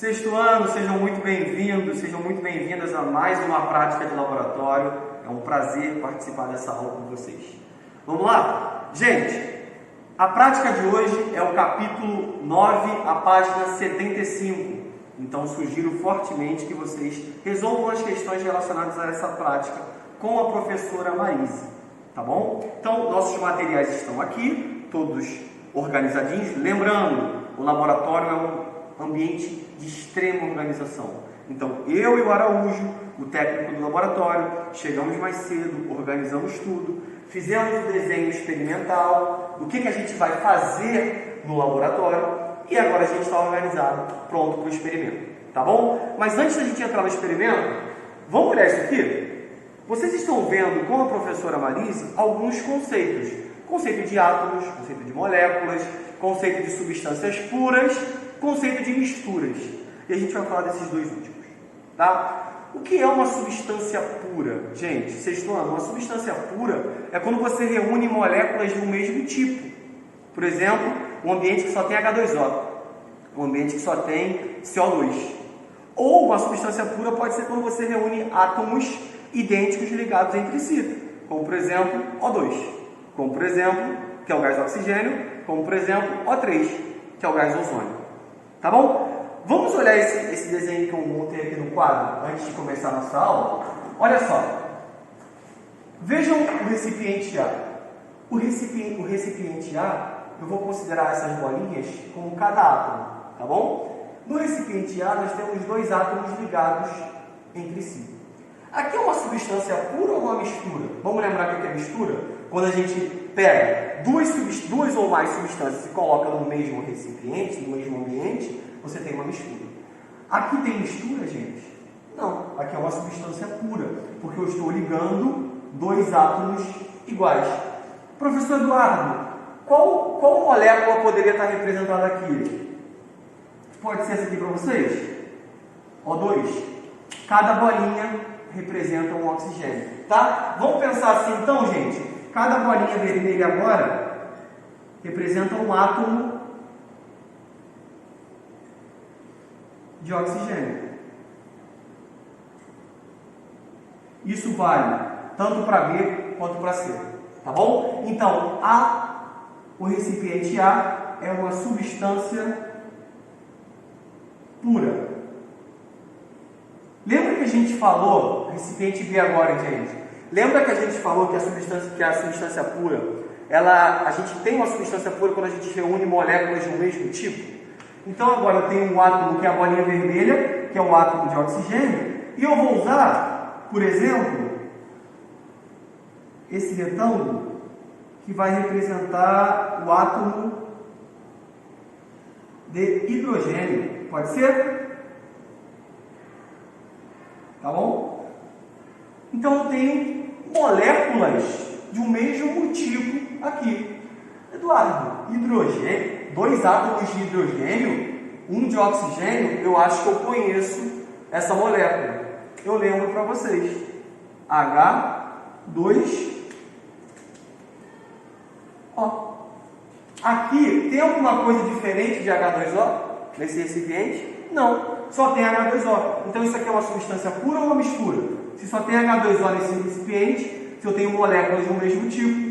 Sexto ano, sejam muito bem-vindos, sejam muito bem-vindas a mais uma prática de laboratório. É um prazer participar dessa aula com vocês. Vamos lá? Gente, a prática de hoje é o capítulo 9, a página 75. Então, sugiro fortemente que vocês resolvam as questões relacionadas a essa prática com a professora Marise, tá bom? Então, nossos materiais estão aqui, todos organizadinhos. Lembrando, o laboratório é um ambiente de extrema organização. Então, eu e o Araújo, o técnico do laboratório, chegamos mais cedo, organizamos tudo, fizemos o desenho experimental, o que a gente vai fazer no laboratório, e agora a gente está organizado, pronto para o experimento, tá bom? Mas antes da gente entrar no experimento, vamos olhar isso aqui? Vocês estão vendo com a professora Marise alguns conceitos. Conceito de átomos, conceito de moléculas, conceito de substâncias puras, conceito de misturas. E a gente vai falar desses dois últimos, tá? O que é uma substância pura? Gente, vocês estão falando, uma substância pura é quando você reúne moléculas do mesmo tipo. Por exemplo, um ambiente que só tem H2O, um ambiente que só tem CO2. Ou uma substância pura pode ser quando você reúne átomos idênticos ligados entre si, como por exemplo O2, como por exemplo, que é o gás oxigênio, como por exemplo O3, que é o gás ozônio. Tá bom? Vamos olhar esse desenho que eu montei aqui no quadro antes de começar a nossa aula. Olha só. Vejam o recipiente A. O recipiente A, eu vou considerar essas bolinhas como cada átomo, tá bom? No recipiente A, nós temos dois átomos ligados entre si. Aqui é uma substância pura ou uma mistura? Vamos lembrar o que é mistura? Quando a gente pega duas ou mais substâncias e coloca no mesmo recipiente, no mesmo ambiente, você tem uma mistura. Aqui tem mistura, gente? Não, aqui é uma substância pura, porque eu estou ligando dois átomos iguais. Professor Eduardo, qual molécula poderia estar representada aqui? Pode ser essa aqui para vocês? O2. Cada bolinha representa um oxigênio, tá? Vamos pensar assim então, gente. Cada bolinha vermelha agora representa um átomo de oxigênio. Isso vale tanto para B quanto para C, tá bom? Então, o recipiente A é uma substância pura. Lembra que a gente falou, recipiente B agora, gente? Lembra que a gente falou que a substância pura, a gente tem uma substância pura quando a gente reúne moléculas do mesmo tipo? Então agora eu tenho um átomo que é a bolinha vermelha, que é o átomo de oxigênio, e eu vou usar, por exemplo, esse retângulo que vai representar o átomo de hidrogênio. Pode ser? Tá bom? Então eu tenho moléculas de um mesmo tipo aqui. Eduardo, hidrogênio, dois átomos de hidrogênio, um de oxigênio, eu acho que eu conheço essa molécula. Eu lembro para vocês. H2O. Aqui tem alguma coisa diferente de H2O nesse recipiente? Não, só tem H2O. Então isso aqui é uma substância pura ou uma mistura? Se só tem H2O nesse recipiente, se eu tenho moléculas do mesmo tipo,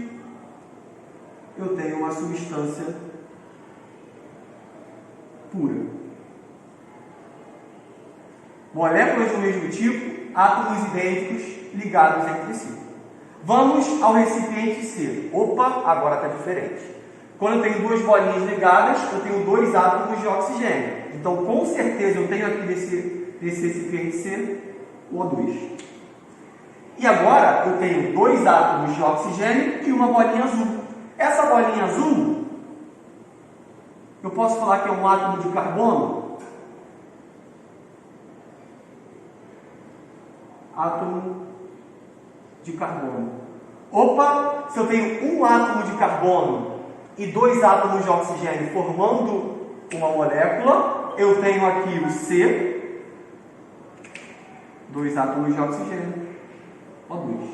eu tenho uma substância pura. Moléculas do mesmo tipo, átomos idênticos ligados entre si. Vamos ao recipiente C. Opa, agora está diferente. Quando eu tenho duas bolinhas ligadas, eu tenho dois átomos de oxigênio. Então, com certeza, eu tenho aqui nesse recipiente C O2. E agora, eu tenho dois átomos de oxigênio e uma bolinha azul. Essa bolinha azul, eu posso falar que é um átomo de carbono? Átomo de carbono. Opa, se eu tenho um átomo de carbono e dois átomos de oxigênio formando uma molécula, eu tenho aqui o C, dois átomos de oxigênio, O2.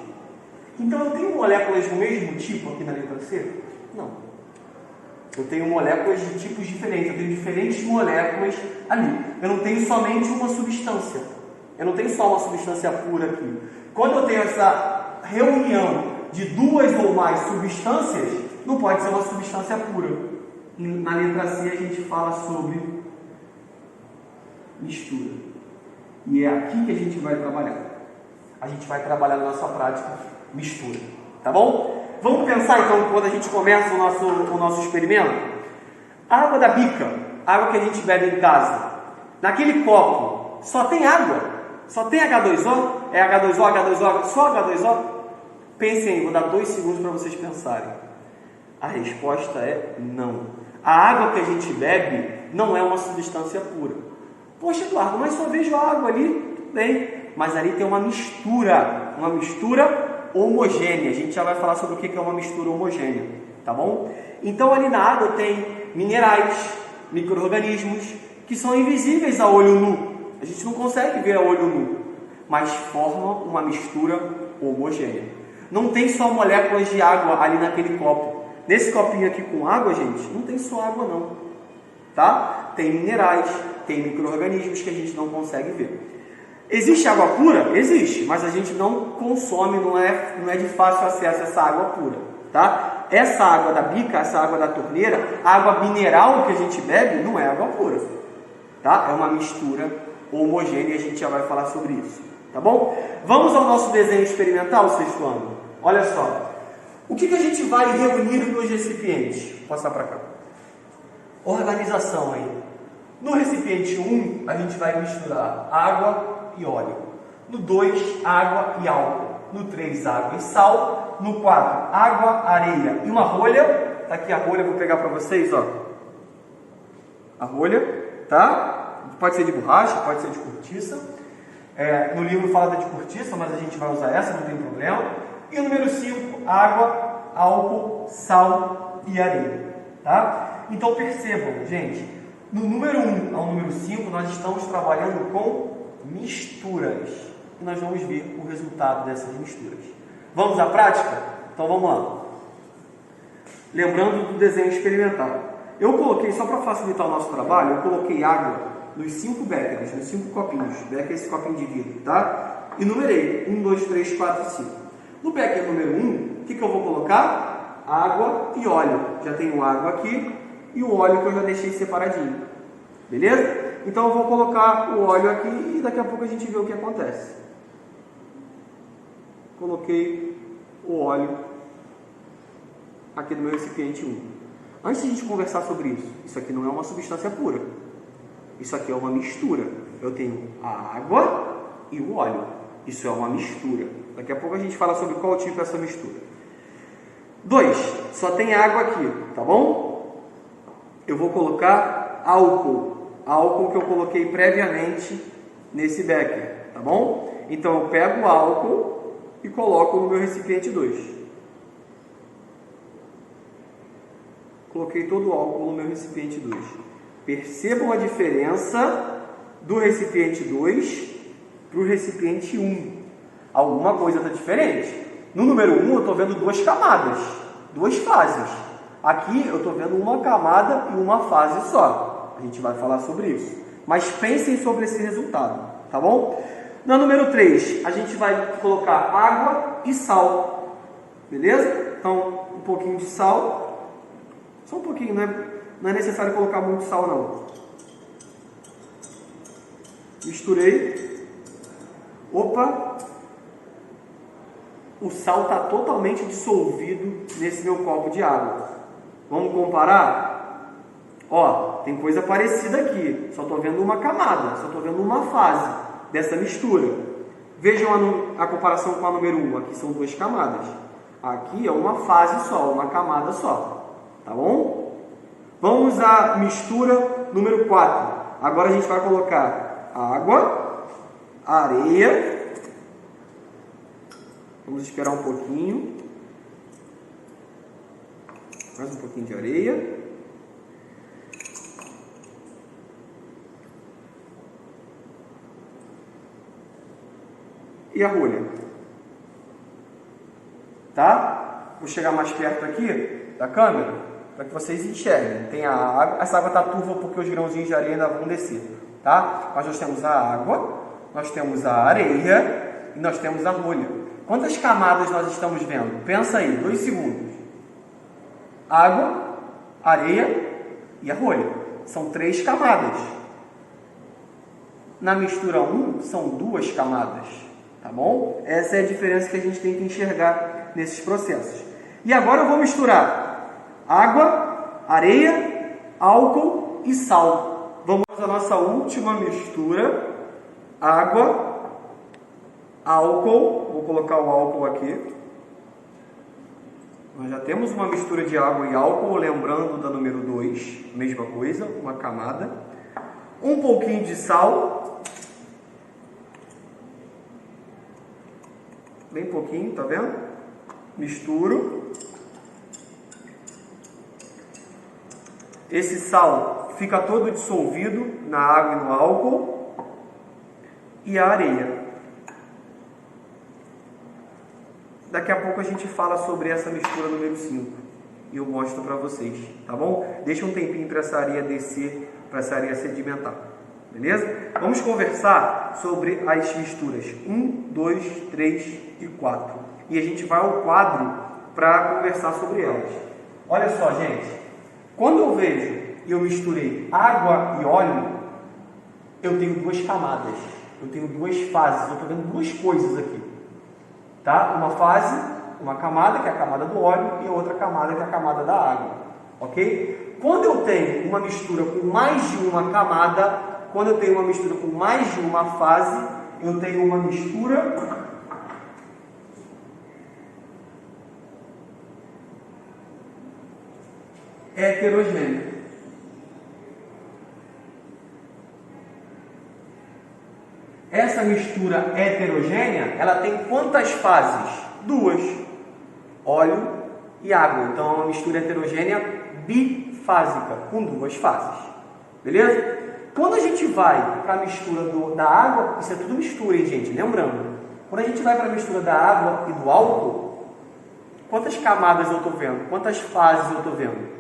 Então eu tenho moléculas do mesmo tipo aqui na letra C? Não. Eu tenho moléculas de tipos diferentes, eu tenho diferentes moléculas ali. Eu não tenho somente uma substância. Eu não tenho só uma substância pura aqui. Quando eu tenho essa reunião de duas ou mais substâncias, não pode ser uma substância pura. Na letra C a gente fala sobre mistura. E é aqui que a gente vai trabalhar. A gente vai trabalhar na nossa prática mistura. Tá bom? Vamos pensar então, quando a gente começa o nosso experimento. A água da bica, a água que a gente bebe em casa, naquele copo, só tem água? Só tem H2O? É H2O, H2O, só H2O? Pensem aí, vou dar 2 segundos para vocês pensarem. A resposta é não. A água que a gente bebe não é uma substância pura. Poxa, Eduardo, mas só vejo água ali. Tudo bem, mas ali tem uma mistura homogênea. A gente já vai falar sobre o que é uma mistura homogênea, tá bom? Então ali na água tem minerais, micro-organismos que são invisíveis a olho nu. A gente não consegue ver a olho nu, mas formam uma mistura homogênea. Não tem só moléculas de água ali naquele copo. Nesse copinho aqui com água, gente, não tem só água não, tá? Tem minerais, tem micro-organismos que a gente não consegue ver. Existe água pura? Existe, mas a gente não consome, não é de fácil acesso essa água pura, tá? Essa água da bica, essa água da torneira, a água mineral que a gente bebe não é água pura, tá? É uma mistura homogênea e a gente já vai falar sobre isso, tá bom? Vamos ao nosso desenho experimental, sexto ano. Olha só, o que a gente vai reunir nos recipientes? Vou passar para cá. Organização aí. No recipiente 1, a gente vai misturar água e óleo. No 2, água e álcool. No 3, água e sal. No 4, água, areia e uma rolha. Tá aqui a rolha, vou pegar para vocês, ó. A rolha, tá? Pode ser de borracha, pode ser de cortiça. No livro fala da de cortiça, mas a gente vai usar essa, não tem problema. E o número 5, água, álcool, sal e areia, tá? Então percebam, gente, no número 1 ao número 5, nós estamos trabalhando com misturas. E nós vamos ver o resultado dessas misturas. Vamos à prática? Então vamos lá. Lembrando do desenho experimental. Eu coloquei, só para facilitar o nosso trabalho, eu coloquei água nos 5 becquerels, nos 5 copinhos. Becker é esse copinho de vidro, tá? E numerei 1, 2, 3, 4 e 5. No becker número 1, o que eu vou colocar? Água e óleo. Já tenho água aqui e o óleo que eu já deixei separadinho. Beleza? Então eu vou colocar o óleo aqui e daqui a pouco a gente vê o que acontece. Coloquei o óleo aqui no meu recipiente 1. Antes de a gente conversar sobre isso, isso aqui não é uma substância pura. Isso aqui é uma mistura. Eu tenho a água e o óleo. Isso é uma mistura. Daqui a pouco a gente fala sobre qual tipo é essa mistura. 2. Só tem água aqui, tá bom? Eu vou colocar álcool. Álcool que eu coloquei previamente nesse becker, tá bom? Então eu pego o álcool e coloco no meu recipiente 2. Coloquei todo o álcool no meu recipiente 2. Percebam a diferença do recipiente 2 para o recipiente 1. Alguma coisa está diferente. No número 1 eu estou vendo 2 camadas, 2 fases. Aqui eu estou vendo uma camada e uma fase só. A gente vai falar sobre isso. Mas pensem sobre esse resultado, tá bom? No número 3, a gente vai colocar água e sal. Beleza? Então, um pouquinho de sal. Só um pouquinho, não é necessário colocar muito sal não. Misturei. Opa! O sal está totalmente dissolvido nesse meu copo de água. Vamos comparar? Ó, tem coisa parecida aqui. Só estou vendo uma camada, só estou vendo uma fase dessa mistura. Vejam a comparação com a número 1. Aqui são 2 camadas. Aqui é uma fase só, uma camada só. Tá bom? Vamos à mistura número 4. Agora a gente vai colocar água, areia. Vamos esperar um pouquinho. Mais um pouquinho de areia. E a rolha. Tá? Vou chegar mais perto aqui da câmera. para que vocês enxerguem. Tem a água, essa água está turva porque os grãozinhos de areia ainda vão descer, tá? Mas nós temos a água, nós temos a areia e nós temos a rolha. Quantas camadas nós estamos vendo? Pensa aí, 2 segundos. Água, areia e a rolha. São 3 camadas. Na mistura 1, são 2 camadas, tá bom? Essa é a diferença que a gente tem que enxergar nesses processos. E agora eu vou misturar água, areia, álcool e sal. Vamos à nossa última mistura. Água, álcool, vou colocar o álcool aqui. Nós já temos uma mistura de água e álcool, lembrando da número 2, mesma coisa, uma camada. Um pouquinho de sal, bem pouquinho, tá vendo? Misturo. Esse sal fica todo dissolvido na água e no álcool. E a areia. Daqui a pouco a gente fala sobre essa mistura número 5 e eu mostro para vocês, tá bom? Deixa um tempinho para essa areia descer, para essa areia sedimentar, beleza? Vamos conversar sobre as misturas 1, 2, 3 e 4 e a gente vai ao quadro para conversar sobre elas. Olha só, gente, quando eu vejo e eu misturei água e óleo, eu tenho 2 camadas, eu tenho 2 fases, eu estou vendo 2 coisas aqui. Tá? Uma fase, uma camada, que é a camada do óleo, e a outra camada, que é a camada da água. Ok? Quando eu tenho uma mistura com mais de uma camada, quando eu tenho uma mistura com mais de uma fase, eu tenho uma mistura heterogênea. Essa mistura heterogênea, ela tem quantas fases? 2, óleo e água. Então, é uma mistura heterogênea bifásica, com 2 fases. Beleza? Quando a gente vai para a mistura da água, isso é tudo mistura, hein, gente? Lembrando, quando a gente vai para a mistura da água e do álcool, quantas camadas eu estou vendo? Quantas fases eu estou vendo?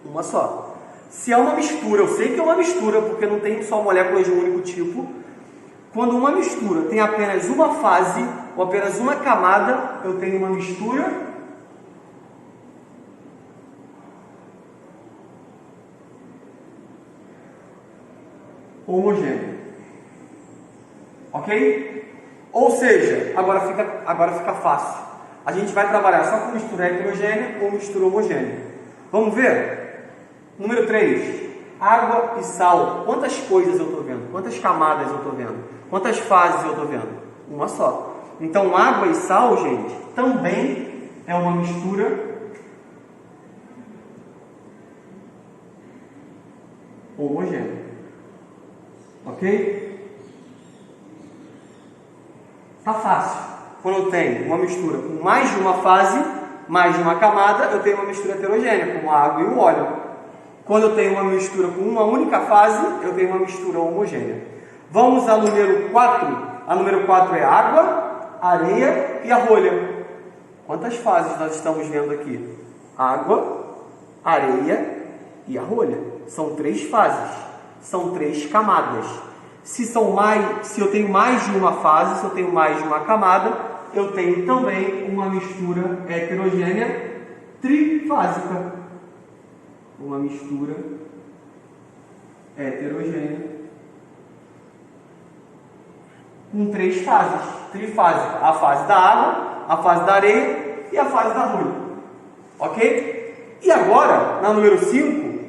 Uma só. Se é uma mistura, eu sei que é uma mistura, porque não tem só moléculas de um único tipo. Quando uma mistura tem apenas uma fase ou apenas uma camada, eu tenho uma mistura homogênea. Ok? Ou seja, agora fica fácil. A gente vai trabalhar só com mistura heterogênea ou mistura homogênea. Vamos ver? Número 3. Água e sal. Quantas coisas eu estou vendo? Quantas camadas eu estou vendo? Quantas fases eu estou vendo? Uma só. Então, água e sal, gente, também é uma mistura homogênea. Ok? Tá fácil. Quando eu tenho uma mistura com mais de uma fase, mais de uma camada, eu tenho uma mistura heterogênea, como a água e o óleo. Quando eu tenho uma mistura com uma única fase, eu tenho uma mistura homogênea. Vamos ao número 4. A número 4 é água, areia e a rolha. Quantas fases nós estamos vendo aqui? Água, areia e a rolha. São 3 fases. São 3 camadas. Se eu tenho mais de uma fase, se eu tenho mais de uma camada, eu tenho também uma mistura heterogênea trifásica. Uma mistura heterogênea com 3 fases, trifásica, a fase da água, a fase da areia e a fase da rolha. Ok? E agora, na número 5,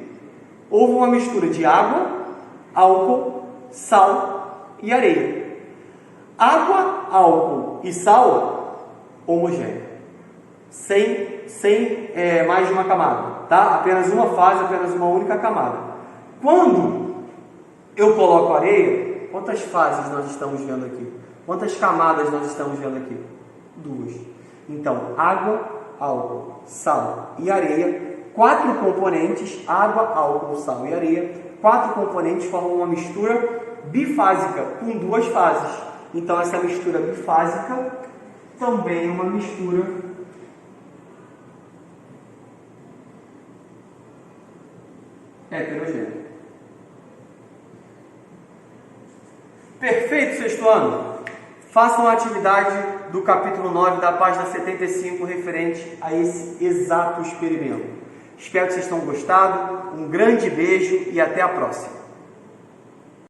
houve uma mistura de água, álcool, sal e areia. Água, álcool e sal, homogêneo. Sem mais de uma camada, tá? Apenas uma fase, apenas uma única camada. Quando eu coloco areia, quantas fases nós estamos vendo aqui? Quantas camadas nós estamos vendo aqui? 2. Então, água, álcool, sal e areia, 4 componentes, água, álcool, sal e areia, 4 componentes formam uma mistura bifásica, com 2 fases. Então, essa mistura bifásica também é uma mistura heterogêneo. Perfeito, sexto ano? Façam a atividade do capítulo 9 da página 75 referente a esse exato experimento. Espero que vocês tenham gostado. Um grande beijo e até a próxima.